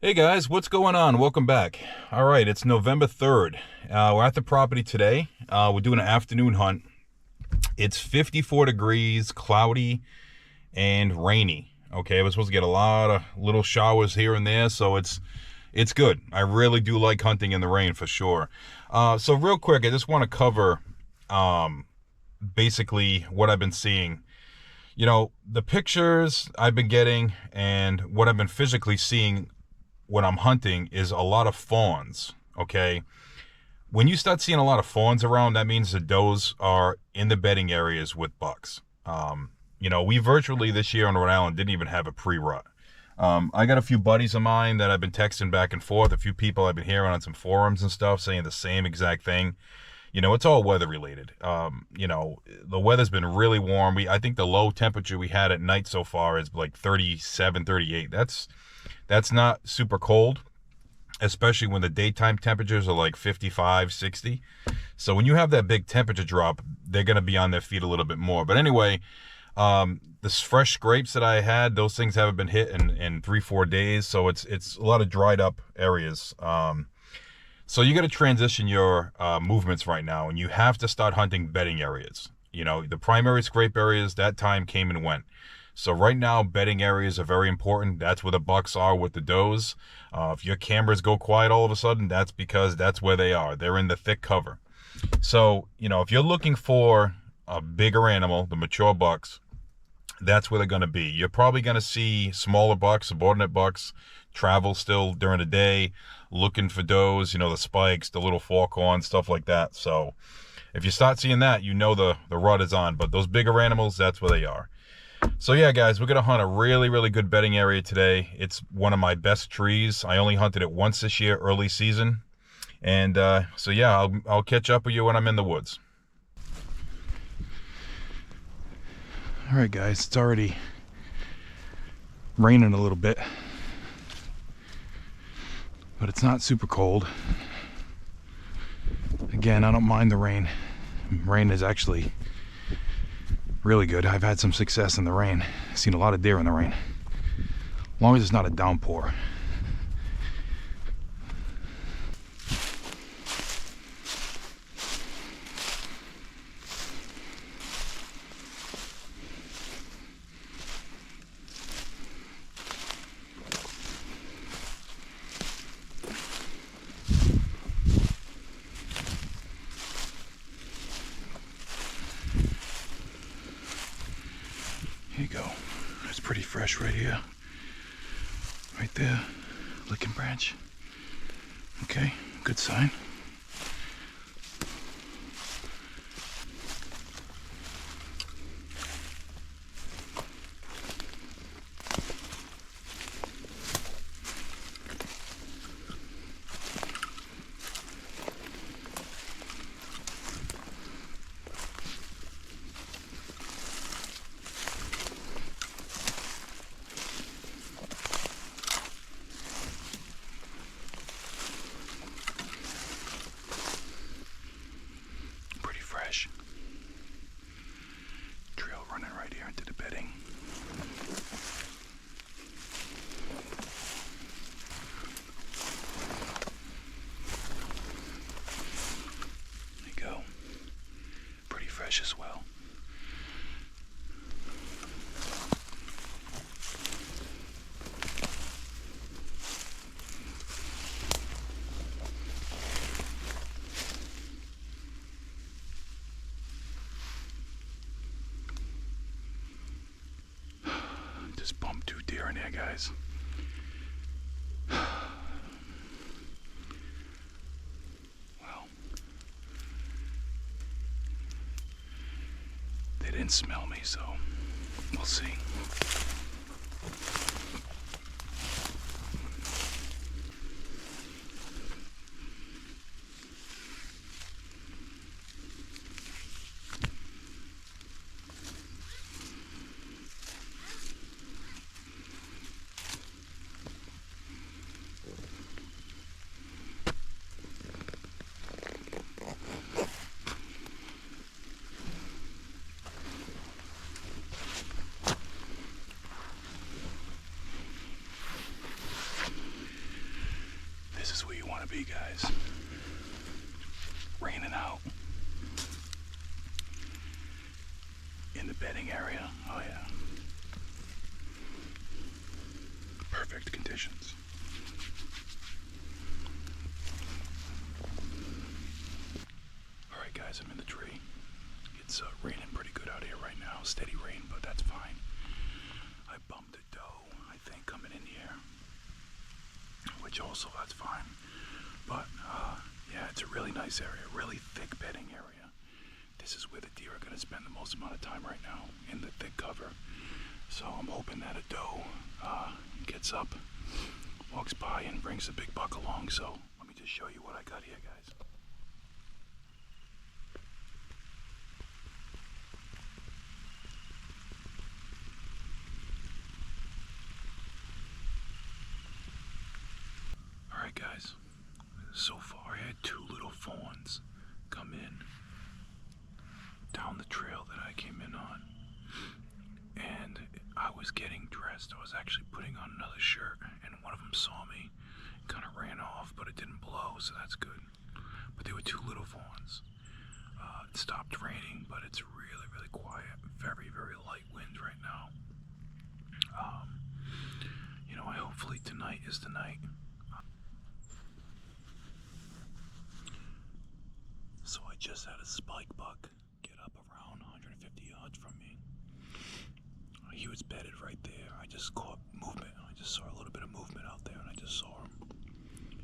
Hey guys, what's going on? Welcome back. All right, it's November 3rd. We're at the property today. We're doing an afternoon hunt. It's 54 degrees, cloudy, and rainy. Okay, we're supposed to get a lot of little showers here and there, so it's good. I really do like hunting in the rain for sure. So real quick, I just want to cover basically what I've been seeing. You know, the pictures I've been getting and what I've been physically seeing when I'm hunting is a lot of fawns, okay? When you start seeing a lot of fawns around, that means the does are in the bedding areas with bucks. We virtually this year on Rhode Island didn't even have a pre-rut. I got a few buddies of mine that I've been texting back and forth, a few people I've been hearing on some forums and stuff saying the same exact thing. You know, it's all weather related. The weather's been really warm. I think the low temperature we had at night so far is like 37, 38. That's not super cold, especially when the daytime temperatures are like 55, 60. So when you have that big temperature drop, they're going to be on their feet a little bit more. But anyway, the fresh scrapes that I had, those things haven't been hit in 3-4 days. So it's a lot of dried up areas. So you got to transition your movements right now, and you have to start hunting bedding areas. You know, the primary scrape areas, that time came and went. So right now, bedding areas are very important. That's where the bucks are with the does. If your cameras go quiet all of a sudden, that's because that's where they are. They're in the thick cover. So, if you're looking for a bigger animal, the mature bucks, that's where they're going to be. You're probably going to see smaller bucks, subordinate bucks, travel still during the day, looking for does, the spikes, the little foghorn, stuff like that. So if you start seeing that, the rut is on. But those bigger animals, that's where they are. So yeah, guys, we're going to hunt a really, really good bedding area today. It's one of my best trees. I only hunted it once this year, early season. And so yeah, I'll catch up with you when I'm in the woods. All right, guys, it's already raining a little bit, but it's not super cold. Again, I don't mind the rain. Rain is actually really good. I've had some success in the rain. I've seen a lot of deer in the rain, as long as it's not a downpour. Here you go. It's pretty fresh right here. Right there. Licking branch. Okay, good sign. Trail running right here into the bedding. There you go. Pretty fresh as well. Just bumped 2 deer in there, guys. Well, they didn't smell me, so we'll see. tree, guys. Raining out. In the bedding area. Oh yeah. Perfect conditions. Alright guys, I'm in the tree. It's raining pretty good out here right now. Steady rain, but that's fine. I bumped a doe, I think, coming in here. Which also, that's fine. But, yeah, it's a really nice area. Really thick bedding area. This is where the deer are going to spend the most amount of time right now, in the thick cover. So I'm hoping that a doe gets up, walks by, and brings a big buck along. So let me just show you what I got here, guys. Alright guys, so far I had 2 little fawns come in down the trail that I came in on, and I was getting dressed. I was actually putting on another shirt, and one of them saw me, kind of ran off, but it didn't blow, so that's good. But they were 2 little fawns. It stopped raining, but it's really, really quiet. Very, very light wind right now. You know, hopefully tonight is the night. So I just had a spike buck get up around 150 yards from me. He was bedded right there. I just caught movement. I just saw a little bit of movement out there, and I just saw him.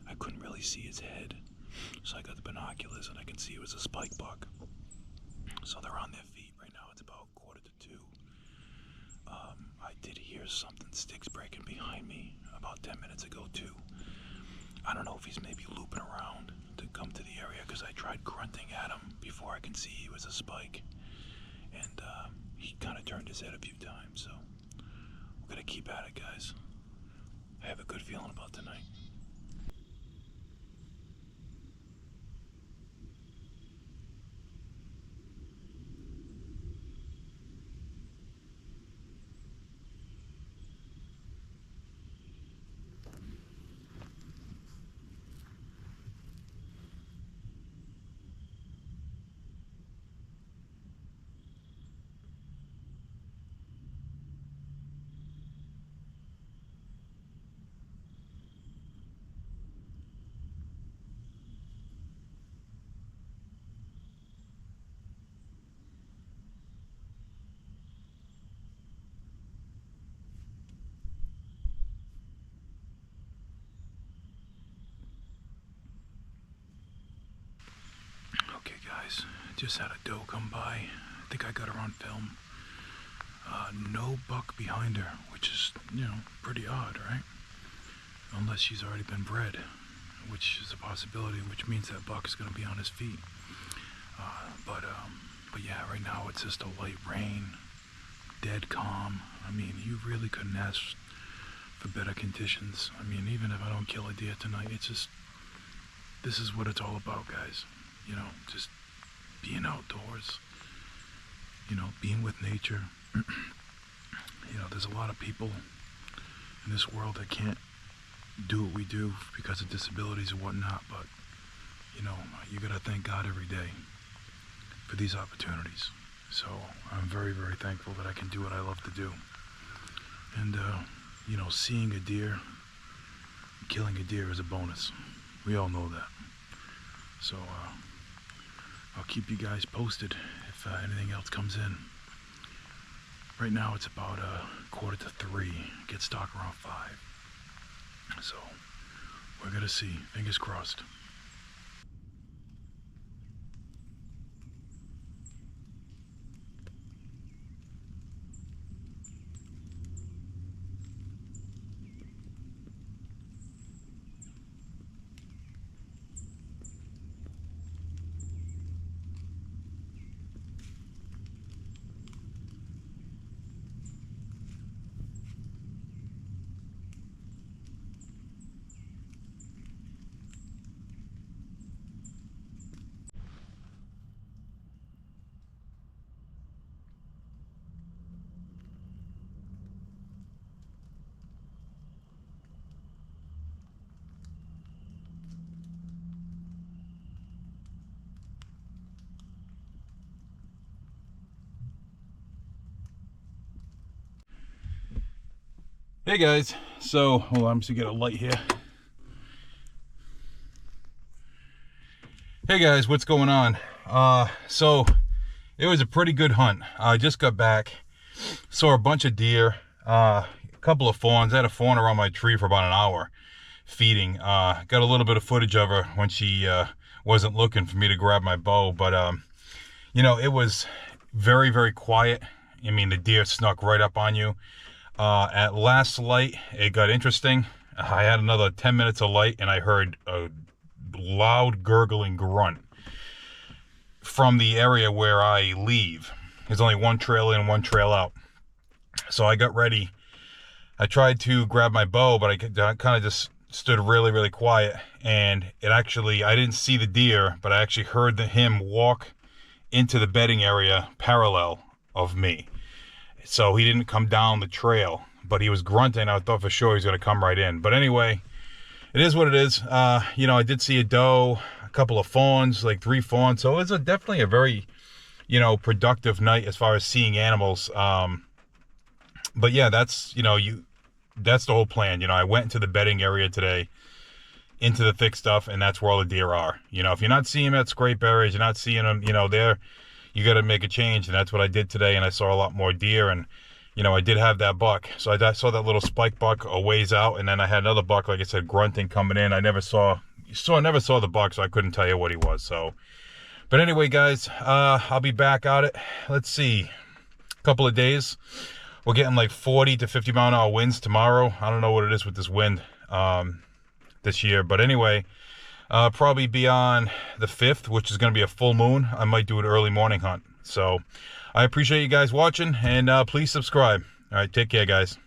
I couldn't really see his head, so I got the binoculars, and I can see it was a spike buck. So they're on their feet right now. It's about 1:45. I did hear something, sticks breaking behind me about 10 minutes ago too. I don't know if he's maybe looping around to come to the area, because I tried grunting at him before I can see he was a spike, and he kind of turned his head a few times. So we're gonna keep at it, guys. I have a good feeling about tonight. Okay guys, just had a doe come by. I think I got her on film. No buck behind her, which is, you know, pretty odd, right? Unless she's already been bred, which is a possibility, which means that buck is going to be on his feet. But yeah, right now it's just a light rain, dead calm. I mean, you really couldn't ask for better conditions. I mean, even if I don't kill a deer tonight, it's just, this is what it's all about, guys. You know, just being outdoors, you know, being with nature. You know, there's a lot of people in this world that can't do what we do because of disabilities and whatnot, but, you know, you gotta thank God every day for these opportunities. So I'm very, very thankful that I can do what I love to do. And, you know, seeing a deer, killing a deer is a bonus. We all know that. So, I'll keep you guys posted if anything else comes in. Right now it's about 2:45. It gets dark around 5. So we're gonna see. Fingers crossed. Hey guys, so hold on, I'm just gonna get a light here. Hey guys, what's going on? So it was a pretty good hunt. I just got back, saw a bunch of deer, a couple of fawns. I had a fawn around my tree for about an hour feeding. Got a little bit of footage of her when she wasn't looking for me to grab my bow, but you know, it was very, very quiet. I mean, the deer snuck right up on you. At last light, it got interesting. I had another 10 minutes of light and I heard a loud gurgling grunt from the area where I leave. There's only one trail in, one trail out. So I got ready. I tried to grab my bow, but I kind of just stood really, really quiet. And it actually, I didn't see the deer, but I actually heard him walk into the bedding area parallel of me. So he didn't come down the trail, but he was grunting. I thought for sure he was going to come right in. But anyway, it is what it is. You know, I did see a doe, a couple of fawns, like 3 fawns. So it was definitely a very, you know, productive night as far as seeing animals. But yeah, that's, you know, that's the whole plan. You know, I went into the bedding area today, into the thick stuff, and that's where all the deer are. You know, if you're not seeing them at scrape areas, you're not seeing them, you know, there, you got to make a change. And that's what I did today. And I saw a lot more deer. And, you know, I did have that buck. So I saw that little spike buck a ways out. And then I had another buck, like I said, grunting coming in. I never saw the buck, so I couldn't tell you what he was. So, but anyway, guys, I'll be back at it. Let's see, a couple of days. We're getting like 40 to 50 mile an hour winds tomorrow. I don't know what it is with this wind this year. But anyway, probably be on the 5th, which is going to be a full moon. I might do an early morning hunt. So I appreciate you guys watching, and please subscribe. All right, take care, guys.